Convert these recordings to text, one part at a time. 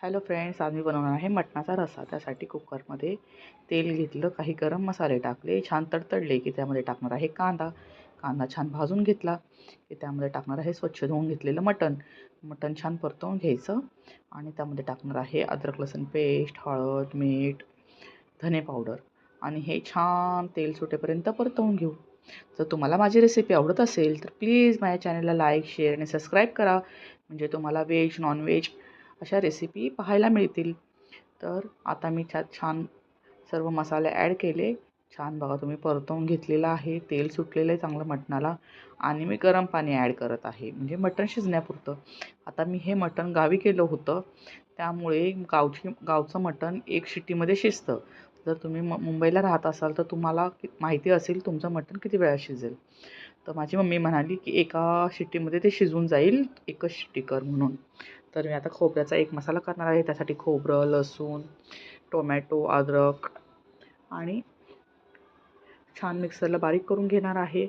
Hello friends, आज मी बनवणार आहे मटणाचा रस्सा. त्यासाठी कुकरमध्ये तेल घेतलं, काही गरम मसाले टाकले, छान तडतडले की त्यामध्ये टाकणार आहे कांदा. कांदा छान भाजून घेतला की त्यामध्ये टाकणार आहे स्वच्छ धुवून घेतलेलं मटण छान परतवून घ्यायचं आणि त्यामध्ये टाकणार आहे अद्रक लसूण पेस्ट, हळद, मीठ, धने पावडर आणि हे छान तेल सुटेपर्यंत परतवून घेऊ. जर तुम्हाला माझी रेसिपी आवडत असेल तर प्लीज माझ्या चॅनलला लाईक, शेअर आणि सबस्क्राईब करा. म्हणजे तुम्हाला व्हेज, नॉनव्हेज अशा रेसिपी पाहायला मिळतील. तर आता मी त्यात छान सर्व मसाले ॲड केले. छान बघा तुम्ही परतवून घेतलेलं आहे. तेल सुटलेलं आहे चांगलं मटणाला आणि मी गरम पाणी ॲड करत आहे म्हणजे मटण शिजण्यापुरतं. आता मी हे मटण गावी केलं होतं, त्यामुळे गावचं मटण एक शिट्टीमध्ये शिजतं. जर तुम्ही मुंबईला राहत असाल तर तुम्हाला माहिती असेल तुमचं मटण किती वेळा शिजेल. तर माझी मम्मी म्हणाली की एका शिट्टीमध्ये ते शिजून जाईल, एकच शिट्टी कर म्हणून. तर मी आता खोबऱ्याचा एक मसाला करणार आहे. त्यासाठी खोबरं, लसूण, टोमॅटो, अद्रक आणि छान मिक्सरला बारीक करून घेणार आहे.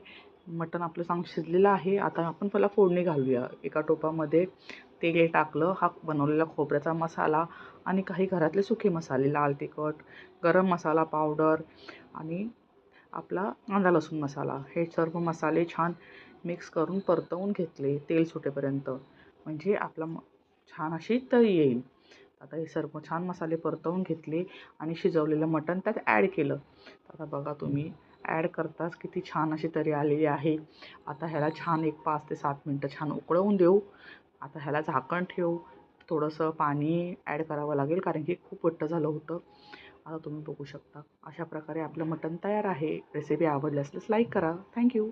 मटण आपलं चांगलं शिजलेलं आहे. आता आपण पहिला फोडणी घालूया. एका टोपामध्ये तेल टाकलं, हा बनवलेला खोबऱ्याचा मसाला आणि काही घरातले सुके मसाले, लाल तिखट, गरम मसाला पावडर आणि आपला कांदा लसूण मसाला, हे सर्व मसाले छान मिक्स करून परतवून घेतले तेल सुटेपर्यंत. म्हणजे आपला छान अशी तरी येईल. आता हे सर्व छान मसाले परतवून घेतले आणि शिजवलेलं मटण त्यात ॲड केलं. आता बघा तुम्ही ॲड करताच किती छान अशी तरी आलेली आहे. आता ह्याला छान एक 5 ते 7 मिनटं छान उकळवून देऊ. आता ह्याला झाकण ठेवू. थोडंसं पाणी ॲड करावं लागेल कारण की खूप घट्ट झालं होतं. आता तुम्ही बघू शकता अशा प्रकारे आपलं मटण तयार आहे. रेसिपी आवडली असल्यास लाईक करा. थँक्यू.